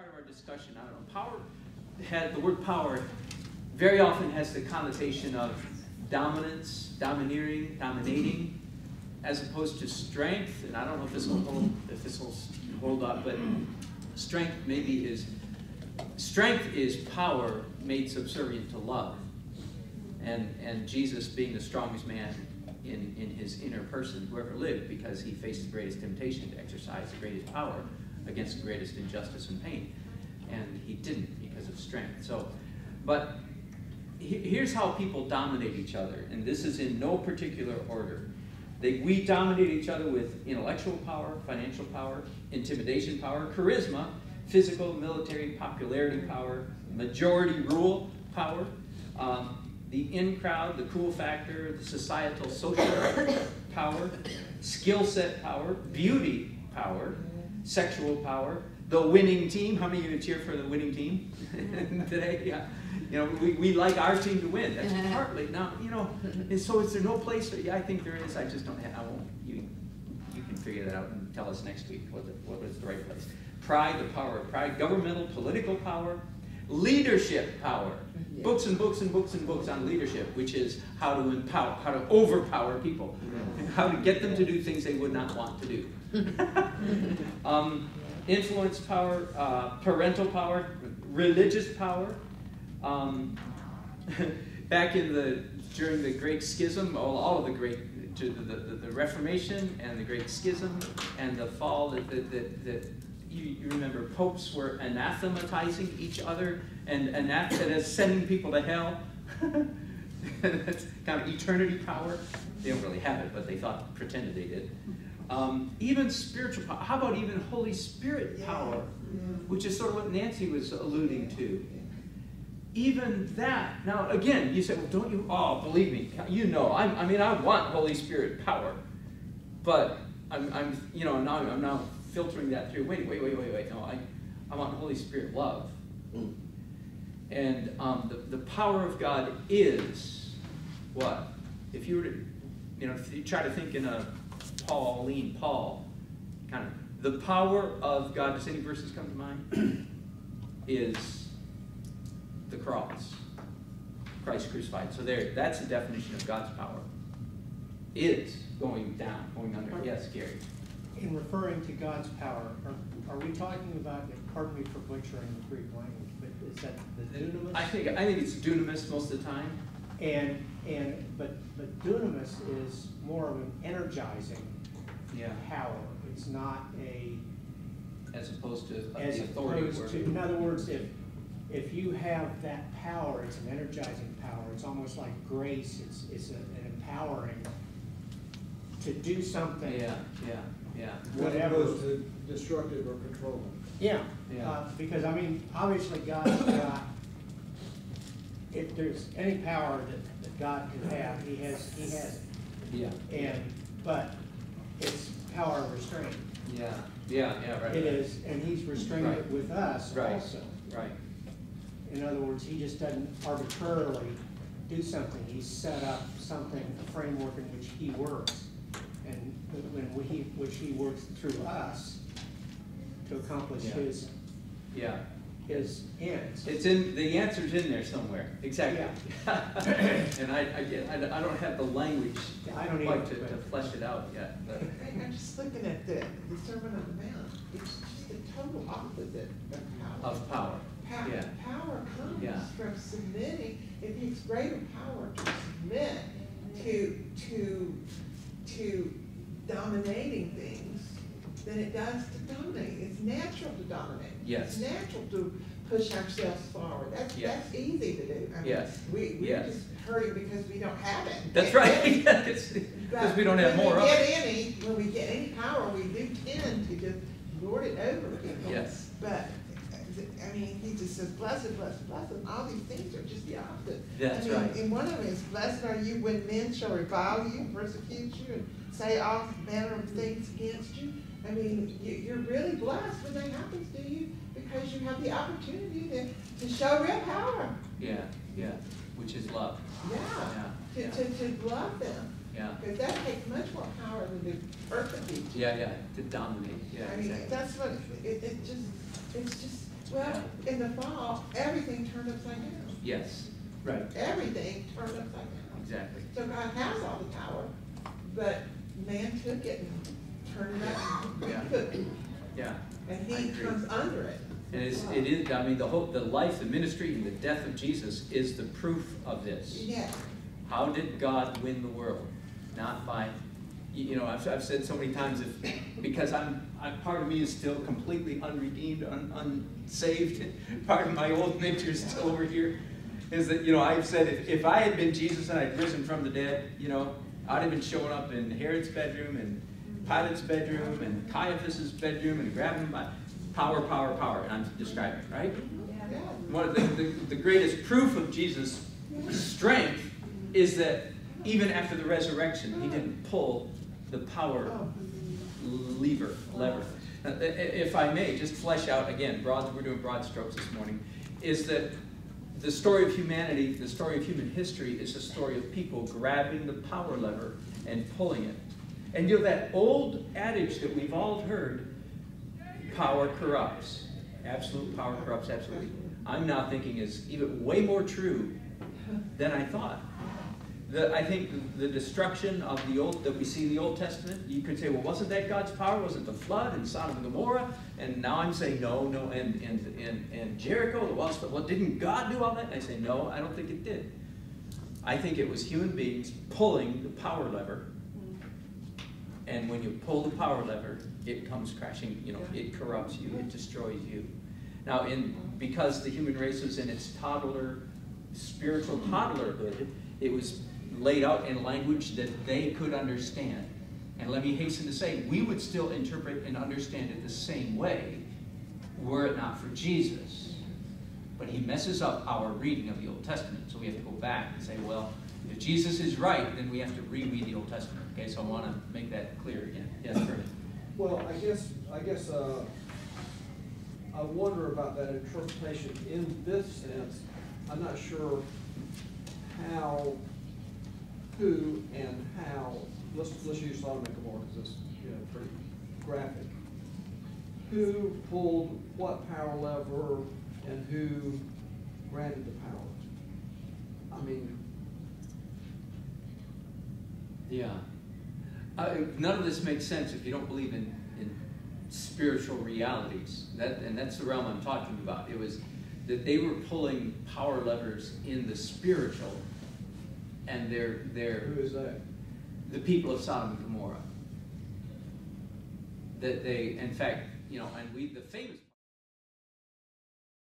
part of our discussion. I don't know. The word power very often has the connotation of dominance, domineering, dominating, as opposed to strength. And I don't know if this will hold up, but strength is power made subservient to love. And Jesus being the strongest man in his inner person who ever lived, because he faced the greatest temptation to exercise the greatest power against the greatest injustice and pain. And he didn't because of strength. So, but here's how people dominate each other, and this is in no particular order. We dominate each other with intellectual power, financial power, intimidation power, charisma, physical, military, popularity power, majority rule power, the in-crowd, the cool factor, the societal, social power, skill set power, beauty power, sexual power, the winning team. How many of you cheer for the winning team today? Yeah. You know, we like our team to win. That's partly. Now, you know, and so is there no place for, yeah, I think there is. I just don't have, I won't, you can figure that out and tell us next week what is the right place. Pride, the power of pride, governmental, political power, leadership power. Yeah. Books and books and books and books on leadership, which is how to empower, how to overpower people, and how to get them to do things they would not want to do. Influence power, parental power, religious power. Back during the Great Schism, all of the great, the Reformation and the Great Schism and the fall, that you remember popes were anathematizing each other and sending people to hell. That's kind of eternity power. They don't really have it, but they pretended they did. Even spiritual power. How about even Holy Spirit power, which is sort of what Nancy was alluding to. Even that. Now, again, you say, well, don't you? Oh, believe me, you know. I mean, I want Holy Spirit power, but I'm now filtering that through. Wait. No, I want Holy Spirit love. And the power of God is what? If you were to, if you try to think in a Paul kind of, the power of God. Does any verses come to mind? Is the cross, Christ crucified. So that's the definition of God's power. Is going down, going under. Yes, Gary. In referring to God's power, are we talking about? Pardon me for butchering the Greek language, but is that the dunamis? I think it's dunamis most of the time. But dunamis is more of an energizing power. It's not as opposed to the authority word. In other words, if you have that power, it's an energizing power. It's almost like grace. It's an empowering to do something. Yeah. Whatever. As opposed to destructive or controlling. Yeah. Because I mean, obviously God's got. If there's any power that God can have, He has it. Yeah. But it's power of restraint. Yeah. Right. It is, and He's restrained it with us also. Right. In other words, He just doesn't arbitrarily do something. He's set up something, a framework in which He works, and which He works through us to accomplish His ends. It's in the answer's in there somewhere. Exactly. Yeah. And I don't have the language to flesh it out yet. But. I'm just looking at the Sermon on the Mount. It's just the total opposite of power. Power comes from submitting. It takes greater power to submit to dominating things than it does to dominate. It's natural to dominate. Yes. It's natural to push ourselves forward. That's easy to do. I mean, we're just hurting because we don't have it. That's right. Because we don't have more of it. When we get any power, we do tend to just lord it over people. Yes. But I mean, He just says, blessed, blessed, blessed. And all these things are just the opposite. That's right. And one of them is, blessed are you when men shall revile you, persecute you, and say all manner of things against you. I mean, you're really blessed when that happens to you because you have the opportunity to show real power. Yeah. Which is love. To love them. Yeah. Because that takes much more power than to persecute you. To dominate. Yeah. I mean, that's what it's just Well, in the fall, everything turned upside down. Yes, right, Everything turned upside down. exactly. So God has all the power, but man took it and turned it up. Yeah. Yeah. And I he agree. comes under it. And it is, I mean, the life, the ministry, and the death of Jesus is the proof of this. Yeah. How did God win the world? Not by, you know, I've said so many times, because I'm part of me is still completely unredeemed, unsaved. Part of my old nature is still over here. Is that, you know, I've said if I had been Jesus and I'd risen from the dead, you know, I'd have been showing up in Herod's bedroom and Pilate's bedroom and Caiaphas's bedroom and grabbing him by power, power, power. And I'm describing, right? Yeah. One of the greatest proof of Jesus' strength is that even after the resurrection, he didn't pull the power lever. Now, if I may, just flesh out again, we're doing broad strokes this morning, is that the story of humanity, the story of human history, is a story of people grabbing the power lever and pulling it. And you know that old adage that we've all heard, power corrupts. Absolute power corrupts absolutely. I'm now thinking is even way more true than I thought. I think the destruction of the old that we see in the Old Testament, you could say, well, wasn't that God's power? Wasn't the flood and Sodom and Gomorrah? And now I'm saying no, and Jericho, the walls. Well, didn't God do all that? And I say no, I don't think it did. I think it was human beings pulling the power lever. And when you pull the power lever, it comes crashing. You know, it corrupts you, it destroys you. Now, because the human race was in its spiritual toddlerhood, it was laid out in language that they could understand. And let me hasten to say, we would still interpret and understand it the same way were it not for Jesus. But he messes up our reading of the Old Testament. So we have to go back and say, well, if Jesus is right, then we have to reread the Old Testament. Okay, so I want to make that clear again. Yes, Vernon. Well, I guess I wonder about that interpretation in this sense. I'm not sure how, who, and how. Let's use Sodom and Gomorrah because it's pretty graphic. Who pulled what power lever and who granted the power? I mean, yeah. None of this makes sense if you don't believe in spiritual realities. And that's the realm I'm talking about. It was that they were pulling power levers in the spiritual, and they're who is that? The people of Sodom and Gomorrah. That they, in fact, you know, and the famous